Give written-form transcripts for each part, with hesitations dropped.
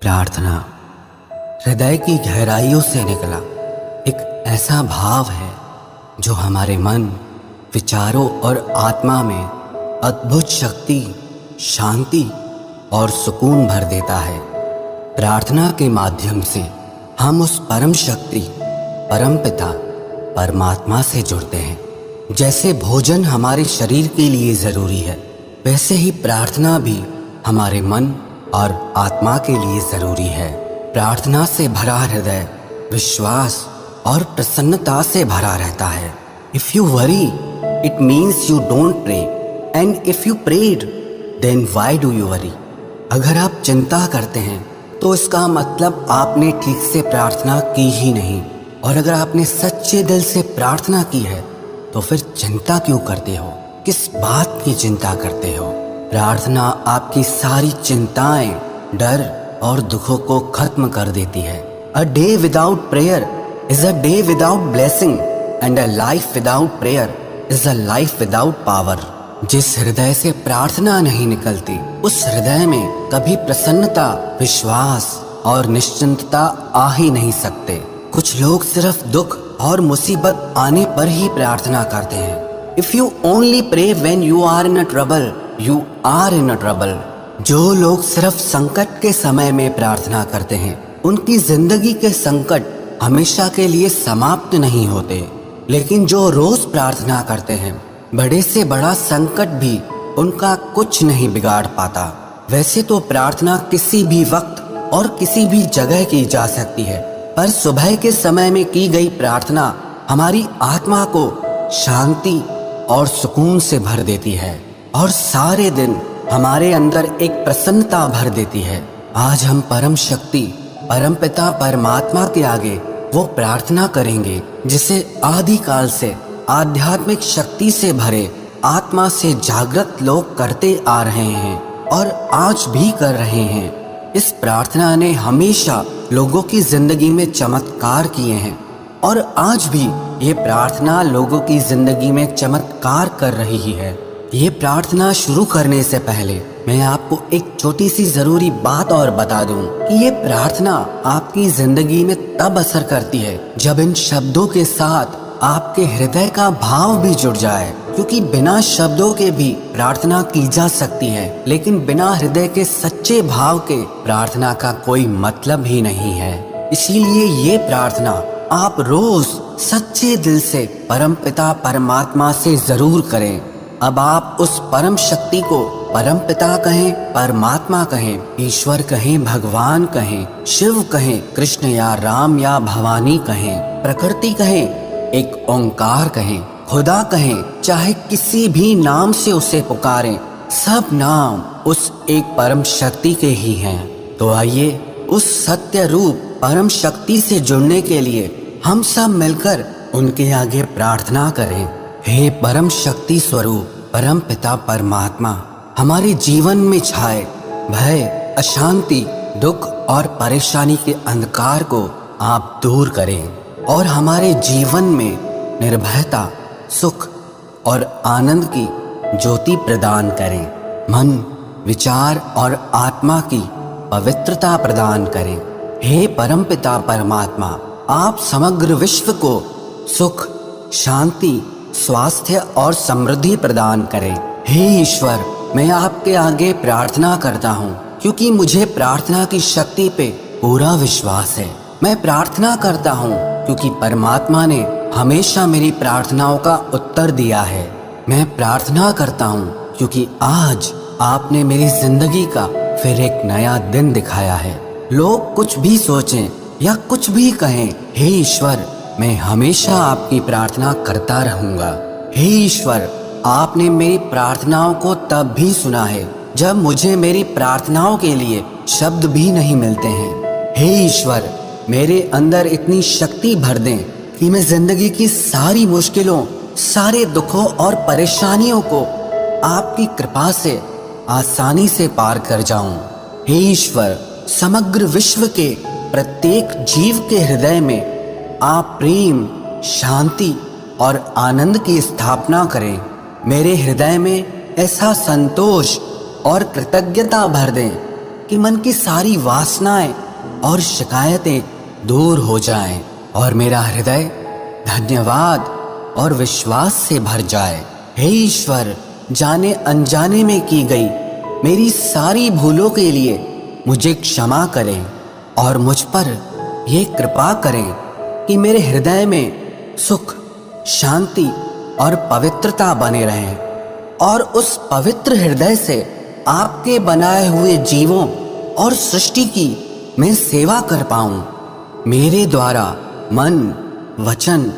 प्रार्थना हृदय की गहराइयों से निकला एक ऐसा भाव है जो हमारे मन, विचारों और आत्मा में अद्भुत शक्ति, शांति और सुकून भर देता है। प्रार्थना के माध्यम से हम उस परम शक्ति, परम पिता, परमात्मा से जुड़ते हैं। जैसे भोजन हमारे शरीर के लिए ज़रूरी है, वैसे ही प्रार्थना भी हमारे मन और आत्मा के लिए ज़रूरी है। प्रार्थना से भरा हृदय विश्वास और प्रसन्नता से भरा रहता है। If you worry it means you don't pray, and if you prayed then why do you worry. अगर आप चिंता करते हैं तो इसका मतलब आपने ठीक से प्रार्थना की ही नहीं, और अगर आपने सच्चे दिल से प्रार्थना की है तो फिर चिंता क्यों करते हो? किस बात की चिंता करते हो? प्रार्थना आपकी सारी चिंताएं, डर और दुखों को खत्म कर देती है। A day without prayer is a day without blessing, and a life without prayer is a life without power. जिस हृदय से प्रार्थना नहीं निकलती, उस हृदय में कभी प्रसन्नता, विश्वास और निश्चिंतता आ ही नहीं सकते। कुछ लोग सिर्फ दुख और मुसीबत आने पर ही प्रार्थना करते हैं। If you only pray when you are in a trouble, you are in a trouble. जो लोग सिर्फ संकट के समय में प्रार्थना करते हैं, उनकी जिंदगी के संकट हमेशा के लिए समाप्त नहीं होते। लेकिन जो रोज प्रार्थना करते हैं, बड़े से बड़ा संकट भी उनका कुछ नहीं बिगाड़ पाता। वैसे तो प्रार्थना किसी भी वक्त और किसी भी जगह की जा सकती है, पर सुबह के समय में की गई प्रार्थना हमारी आत्मा को शांति और सुकून से भर देती है और सारे दिन हमारे अंदर एक प्रसन्नता भर देती है। आज हम परम शक्ति, परम पिता परमात्मा के आगे वो प्रार्थना करेंगे जिसे आदिकाल से आध्यात्मिक शक्ति से भरे, आत्मा से जागृत लोग करते आ रहे हैं और आज भी कर रहे हैं। इस प्रार्थना ने हमेशा लोगों की जिंदगी में चमत्कार किए हैं और आज भी ये प्रार्थना लोगों की जिंदगी में चमत्कार कर रही है। ये प्रार्थना शुरू करने से पहले मैं आपको एक छोटी सी जरूरी बात और बता दूं कि ये प्रार्थना आपकी जिंदगी में तब असर करती है जब इन शब्दों के साथ आपके हृदय का भाव भी जुड़ जाए। क्योंकि बिना शब्दों के भी प्रार्थना की जा सकती है, लेकिन बिना हृदय के सच्चे भाव के प्रार्थना का कोई मतलब ही नहीं है। इसीलिए ये प्रार्थना आप रोज सच्चे दिल से परमपिता परमात्मा से जरूर करें। अब आप उस परम शक्ति को परमपिता कहें, परमात्मा कहें, ईश्वर कहें, भगवान कहें, शिव कहें, कृष्ण या राम या भवानी कहें, प्रकृति कहें, एक ओंकार कहें, खुदा कहें, चाहे किसी भी नाम से उसे पुकारें, सब नाम उस एक परम शक्ति के ही हैं। तो आइए उस सत्य रूप परम शक्ति से जुड़ने के लिए हम सब मिलकर उनके आगे प्रार्थना करें। हे परम शक्ति स्वरूप परम पिता परमात्मा, हमारे जीवन में छाए भय, अशांति, दुख और परेशानी के अंधकार को आप दूर करें और हमारे जीवन में निर्भयता, सुख और आनंद की ज्योति प्रदान करें। मन, विचार और आत्मा की पवित्रता प्रदान करें। हे परमपिता परमात्मा, आप समग्र विश्व को सुख, शांति, स्वास्थ्य और समृद्धि प्रदान करें। हे ईश्वर, मैं आपके आगे प्रार्थना करता हूँ क्योंकि मुझे प्रार्थना की शक्ति पे पूरा विश्वास है। मैं प्रार्थना करता हूँ क्योंकि परमात्मा ने हमेशा मेरी प्रार्थनाओं का उत्तर दिया है। मैं प्रार्थना करता हूँ क्योंकि आज आपने मेरी जिंदगी का फिर एक नया दिन दिखाया है। लोग कुछ भी सोचें या कुछ भी कहें, हे ईश्वर, मैं हमेशा आपकी प्रार्थना करता रहूंगा। हे ईश्वर, आपने मेरी प्रार्थनाओं को तब भी सुना है जब मुझे मेरी प्रार्थनाओं के लिए शब्द भी नहीं मिलते हैं। हे ईश्वर, मेरे अंदर इतनी शक्ति भर दें कि मैं जिंदगी की सारी मुश्किलों, सारे दुखों और परेशानियों को आपकी कृपा से आसानी से पार कर जाऊं। हे ईश्वर, समग्र विश्व के प्रत्येक जीव के हृदय में आप प्रेम, शांति और आनंद की स्थापना करें। मेरे हृदय में ऐसा संतोष और कृतज्ञता भर दें कि मन की सारी वासनाएं और शिकायतें दूर हो जाएं और मेरा हृदय धन्यवाद और विश्वास से भर जाए। हे ईश्वर, जाने अनजाने में की गई मेरी सारी भूलों के लिए मुझे क्षमा करें और मुझ पर ये कृपा करें कि मेरे हृदय में सुख, शांति और पवित्रता बने रहें और उस पवित्र हृदय से आपके बनाए हुए जीवों और सृष्टि की मैं सेवा कर पाऊं। मेरे द्वारा मन, वचन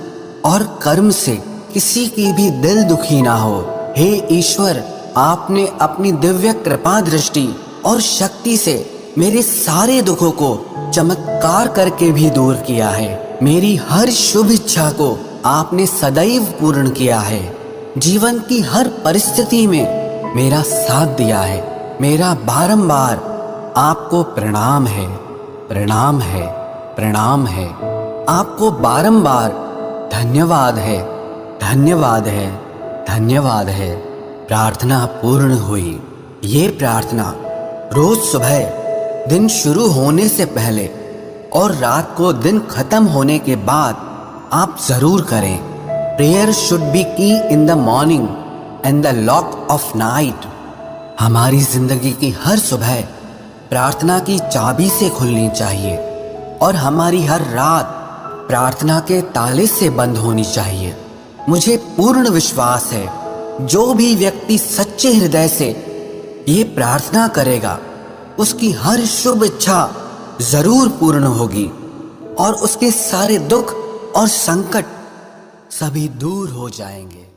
और कर्म से किसी की भी दिल दुखी ना हो। हे ईश्वर, आपने अपनी दिव्य कृपा दृष्टि और शक्ति से मेरे सारे दुखों को चमत्कार करके भी दूर किया है। मेरी हर शुभ इच्छा को आपने सदैव पूर्ण किया है। जीवन की हर परिस्थिति में मेरा साथ दिया है। मेरा बारंबार आपको प्रणाम है, प्रणाम है, प्रणाम है। आपको बारंबार धन्यवाद है, धन्यवाद है, धन्यवाद है। प्रार्थना पूर्ण हुई। ये प्रार्थना रोज सुबह दिन शुरू होने से पहले और रात को दिन खत्म होने के बाद आप जरूर करें। प्रेयर शुड बी की in the morning and the lock of night. हमारी जिंदगी की हर सुबह प्रार्थना की चाबी से खुलनी चाहिए और हमारी हर रात प्रार्थना के ताले से बंद होनी चाहिए। मुझे पूर्ण विश्वास है, जो भी व्यक्ति सच्चे हृदय से ये प्रार्थना करेगा उसकी हर शुभ इच्छा जरूर पूर्ण होगी और उसके सारे दुख और संकट सभी दूर हो जाएंगे।